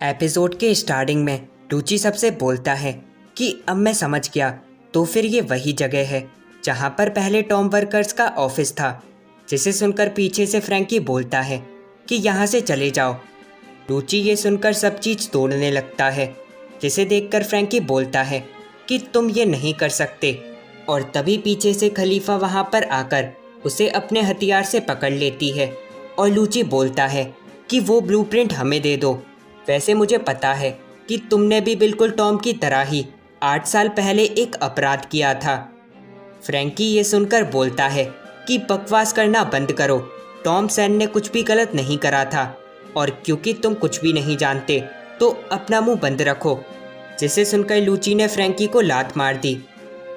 Episode के starting में टूची सबसे बोलता है कि अब मैं समझ गया, तो फिर ये वही जगह है जहाँ पर पहले टॉम वर्कर्स का ऑफिस था। जिसे सुनकर पीछे से फ्रैंकी बोलता है कि यहाँ से चले जाओ। टूची ये सुनकर सब चीज़ तोड़ने लगता है, जिसे देखकर फ्रैंकी बोलता है कि तुम ये नहीं कर सकते। और तभी पीछे से खलीफा वहाँ पर आकर उसे अपने हथियार से पकड़ लेती है और लूची बोलता है कि वो ब्लूप्रिंट हमें दे दो। वैसे मुझे पता है कि तुमने भी बिल्कुल टॉम की तरह ही 8 साल पहले एक अपराध किया था। फ्रैंकी ये सुनकर बोलता है कि बकवास करना बंद करो, टॉम सैन ने कुछ भी गलत नहीं करा था और क्योंकि तुम कुछ भी नहीं जानते तो अपना मुंह बंद रखो। जिसे सुनकर लूची ने फ्रैंकी को लात मार दी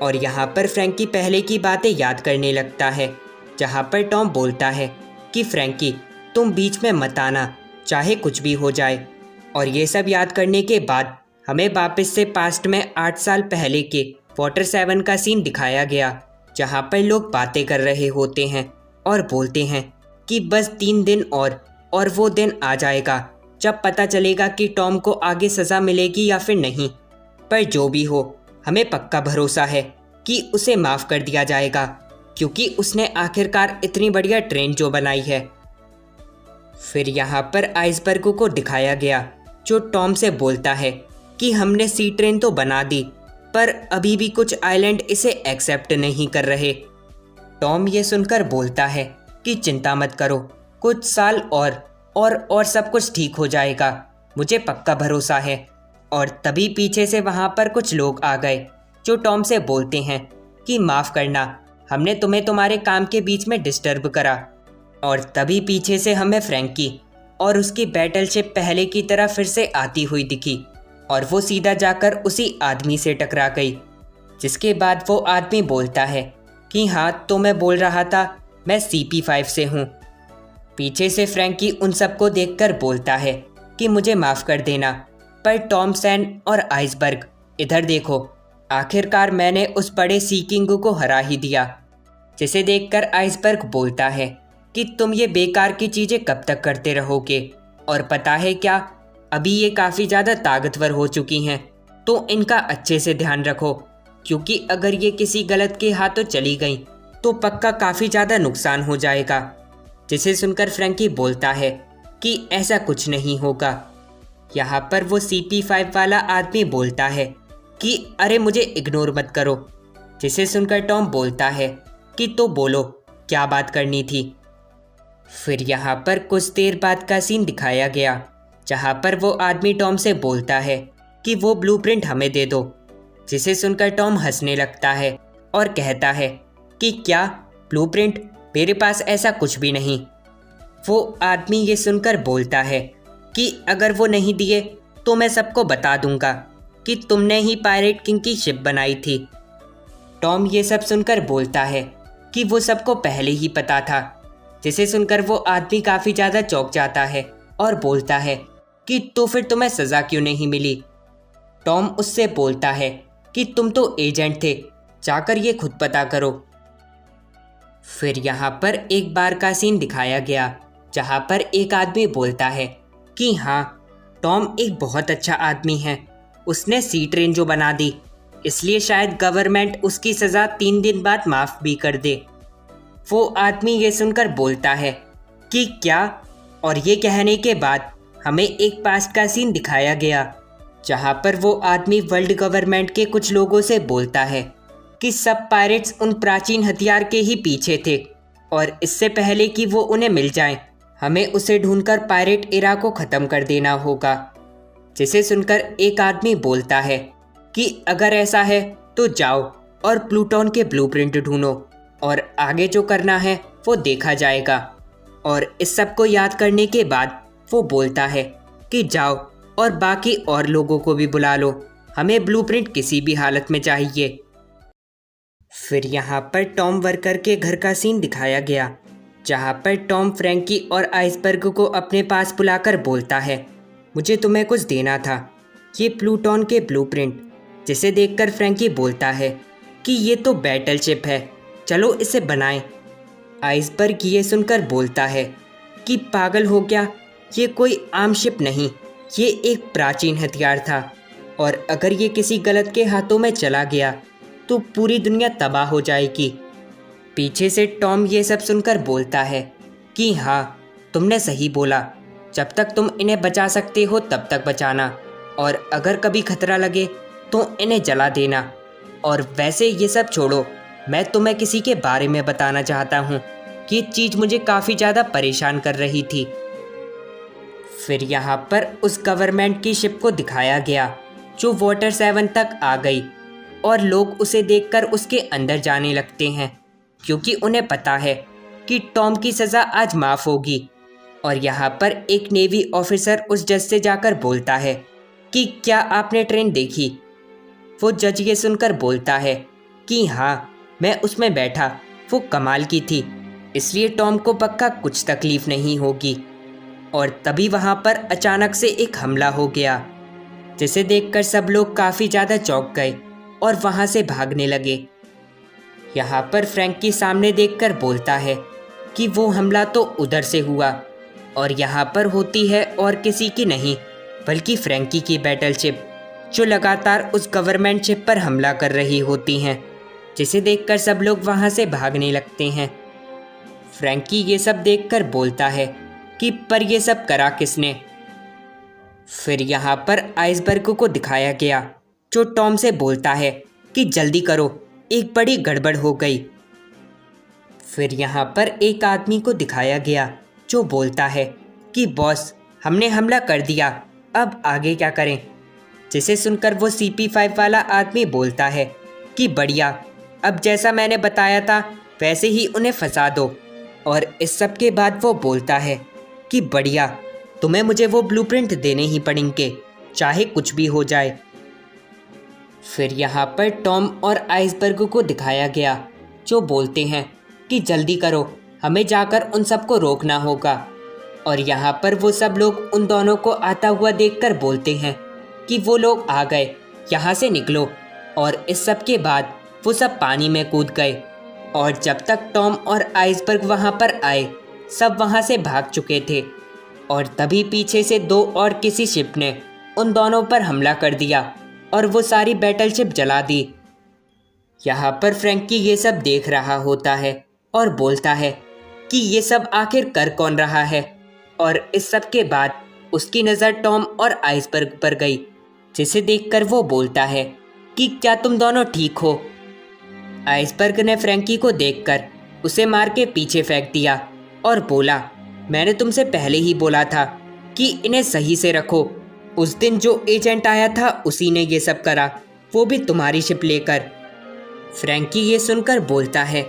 और यहाँ पर फ्रैंकी पहले की बातें याद करने लगता है, जहाँ पर टॉम बोलता है कि फ्रैंकी तुम बीच में मत आना, चाहे कुछ भी हो जाए। और ये सब याद करने के बाद हमें वापस से पास्ट में 8 साल पहले के वाटर 7 का सीन दिखाया गया, जहाँ पर लोग बातें कर रहे होते हैं और बोलते हैं कि बस 3 दिन और वो दिन आ जाएगा जब पता चलेगा कि टॉम को आगे सज़ा मिलेगी या फिर नहीं। पर जो भी हो, हमें पक्का भरोसा है कि उसे माफ़ कर दिया जाएगा, क्योंकि उसने आखिरकार इतनी बढ़िया ट्रेन जो बनाई है। फिर यहाँ पर आइसबर्ग को दिखाया गया, जो टॉम से बोलता है कि हमने सी ट्रेन तो बना दी, पर अभी भी कुछ आइलैंड इसे एक्सेप्ट नहीं कर रहे। टॉम ये सुनकर बोलता है कि चिंता मत करो, कुछ साल और सब कुछ ठीक हो जाएगा, मुझे पक्का भरोसा है। और तभी पीछे से वहाँ पर कुछ लोग आ गए, जो टॉम से बोलते हैं कि माफ़ करना, हमने तुम्हें तुम्हारे काम के बीच में डिस्टर्ब करा। और तभी पीछे से हमें फ्रैंकी और उसकी बैटलशिप पहले की तरह फिर से आती हुई दिखी और वो सीधा जाकर उसी आदमी से टकरा गई। जिसके बाद वो आदमी बोलता है कि हाँ, तो मैं बोल रहा था, मैं CP5 से हूँ। पीछे से फ्रैंकी उन सबको देखकर बोलता है कि मुझे माफ़ कर देना, पर टॉम सैन और आइसबर्ग, इधर देखो, आखिरकार मैंने उस बड़े सी किंग को हरा ही दिया। जिसे देखकर आइसबर्ग बोलता है कि तुम ये बेकार की चीज़ें कब तक करते रहोगे, और पता है क्या, अभी ये काफ़ी ज़्यादा ताकतवर हो चुकी हैं, तो इनका अच्छे से ध्यान रखो, क्योंकि अगर ये किसी गलत के हाथों चली गई तो पक्का काफ़ी ज़्यादा नुकसान हो जाएगा। जिसे सुनकर फ्रैंकी बोलता है कि ऐसा कुछ नहीं होगा। यहाँ पर वो CP5 वाला आदमी बोलता है कि अरे मुझे इग्नोर मत करो। जिसे सुनकर टॉम बोलता है कि तो बोलो, क्या बात करनी थी। फिर यहाँ पर कुछ देर बाद का सीन दिखाया गया, जहाँ पर वो आदमी टॉम से बोलता है कि वो ब्लूप्रिंट हमें दे दो। जिसे सुनकर टॉम हंसने लगता है और कहता है कि क्या ब्लूप्रिंट, मेरे पास ऐसा कुछ भी नहीं। वो आदमी ये सुनकर बोलता है कि अगर वो नहीं दिए तो मैं सबको बता दूंगा कि तुमने ही पायरेट किंग की शिप बनाई थी। टॉम ये सब सुनकर बोलता है कि वो सबको पहले ही पता था। जिसे सुनकर वो आदमी काफ़ी ज़्यादा चौंक जाता है और बोलता है कि तो फिर तुम्हें सज़ा क्यों नहीं मिली। टॉम उससे बोलता है कि तुम तो एजेंट थे, जाकर ये खुद पता करो। फिर यहाँ पर एक बार का सीन दिखाया गया, जहाँ पर एक आदमी बोलता है कि हाँ, टॉम एक बहुत अच्छा आदमी है, उसने सी ट्रेन जो बना दी, इसलिए शायद गवर्नमेंट उसकी सज़ा 3 दिन बाद माफ़ भी कर दे। वो आदमी ये सुनकर बोलता है कि क्या, और ये कहने के बाद हमें एक पास्ट का सीन दिखाया गया, जहाँ पर वो आदमी वर्ल्ड गवर्नमेंट के कुछ लोगों से बोलता है कि सब पायरेट्स उन प्राचीन हथियार के ही पीछे थे और इससे पहले कि वो उन्हें मिल जाएं, हमें उसे ढूंढकर पायरेट एरा को ख़त्म कर देना होगा। जिसे सुनकर एक आदमी बोलता है कि अगर ऐसा है तो जाओ और प्लूटोन के ब्लूप्रिंट ढूंढो और आगे जो करना है वो देखा जाएगा। और इस सब को याद करने के बाद वो बोलता है कि जाओ और बाकी और लोगों को भी बुला लो, हमें ब्लूप्रिंट किसी भी हालत में चाहिए। फिर यहाँ पर टॉम वर्कर के घर का सीन दिखाया गया, जहाँ पर टॉम फ्रैंकी और आइसबर्ग को अपने पास बुलाकर बोलता है, मुझे तुम्हें कुछ देना था, ये प्लूटोन के ब्लूप्रिंट। जिसे देखकर फ्रैंकी बोलता है कि ये तो बैटलशिप है, चलो इसे बनाएं। आइसबर्ग ये सुनकर बोलता है कि पागल हो क्या, ये कोई आम शिप नहीं, ये एक प्राचीन हथियार था और अगर ये किसी गलत के हाथों में चला गया तो पूरी दुनिया तबाह हो जाएगी। पीछे से टॉम ये सब सुनकर बोलता है कि हाँ, तुमने सही बोला। जब तक तुम इन्हें बचा सकते हो तब तक बचाना, और अगर कभी खतरा लगे तो इन्हें जला देना। और वैसे ये सब छोड़ो, मैं तुम्हें किसी के बारे में बताना चाहता हूँ कि ये चीज़ मुझे काफ़ी ज़्यादा परेशान कर रही थी। फिर यहाँ पर उस गवर्नमेंट की शिप को दिखाया गया जो वाटर 7 तक आ गई, और लोग उसे देखकर उसके अंदर जाने लगते हैं क्योंकि उन्हें पता है कि टॉम की सज़ा आज माफ़ होगी। और यहाँ पर एक नेवी ऑफिसर उस जज से जाकर बोलता है कि क्या आपने ट्रेन देखी? वो जज ये सुनकर बोलता है कि हाँ, मैं उसमें बैठा, वो कमाल की थी, इसलिए टॉम को पक्का कुछ तकलीफ नहीं होगी। और तभी वहाँ पर अचानक से एक हमला हो गया, जिसे देखकर सब लोग काफ़ी ज़्यादा चौंक गए और वहाँ से भागने लगे। यहाँ पर फ्रैंकी सामने देखकर बोलता है कि वो हमला तो उधर से हुआ, और यहाँ पर होती है और किसी की नहीं बल्कि फ्रैंकी की बैटलशिप, जो लगातार उस गवर्नमेंट शिप पर हमला कर रही होती हैं, जिसे देखकर सब लोग वहाँ से भागने लगते हैं। फ्रैंकी ये सब देखकर बोलता है कि पर ये सब करा किसने? फिर यहाँ पर आइसबर्ग को दिखाया गया जो टॉम से बोलता है कि जल्दी करो, एक बड़ी गड़बड़ हो गई। फिर यहाँ पर एक आदमी को दिखाया गया जो बोलता है कि बॉस, हमने हमला कर दिया, अब आगे क्या करें? जिसे सुनकर वो CP5 वाला आदमी बोलता है कि बढ़िया, अब जैसा मैंने बताया था वैसे ही उन्हें फंसा दो। और इस सब के बाद वो बोलता है कि बढ़िया, तुम्हें मुझे वो ब्लूप्रिंट देने ही पड़ेंगे, चाहे कुछ भी हो जाए। फिर यहाँ पर टॉम और आइसबर्ग को दिखाया गया जो बोलते हैं कि जल्दी करो, हमें जाकर उन सबको रोकना होगा। और यहाँ पर वो सब लोग उन दोनों को आता हुआ देखकर बोलते हैं कि वो लोग आ गए, यहाँ से निकलो। और इस सब के बाद वो सब पानी में कूद गए, और जब तक टॉम और आइसबर्ग वहाँ पर आए सब वहाँ से भाग चुके थे। और तभी पीछे से 2 और किसी शिप ने उन दोनों पर हमला कर दिया और वो सारी बैटलशिप जला दी। यहाँ पर फ्रैंकी ये सब देख रहा होता है और बोलता है कि ये सब आखिर कर कौन रहा है। और इस सब के बाद उसकी नज़र टॉम और आइसबर्ग पर गई, जिसे देखकर वो बोलता है कि क्या तुम दोनों ठीक हो? आइसबर्ग ने फ्रैंकी को देखकर उसे मार के पीछे फेंक दिया और बोला, मैंने तुमसे पहले ही बोला था कि इन्हें सही से रखो। उस दिन जो एजेंट आया था उसी ने ये सब करा, वो भी तुम्हारी शिप लेकर। फ्रैंकी ये सुनकर बोलता है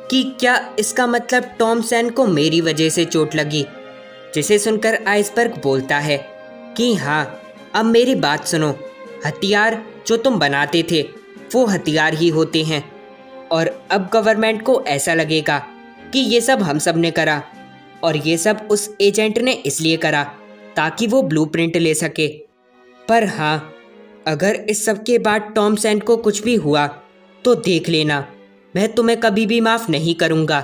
कि क्या इसका मतलब टॉम सैन को मेरी वजह से चोट लगी? जिसे सुनकर आइसबर्ग बोलता है कि हाँ, अब मेरी बात सुनो, हथियार जो तुम बनाते थे वो हथियार ही होते हैं, और अब गवर्नमेंट को ऐसा लगेगा कि ये सब हम सब ने करा, और ये सब उस एजेंट ने इसलिए करा ताकि वो ब्लूप्रिंट ले सके। पर हाँ, अगर इस सब के बाद टॉम सैन को कुछ भी हुआ तो देख लेना, मैं तुम्हें कभी भी माफ़ नहीं करूँगा।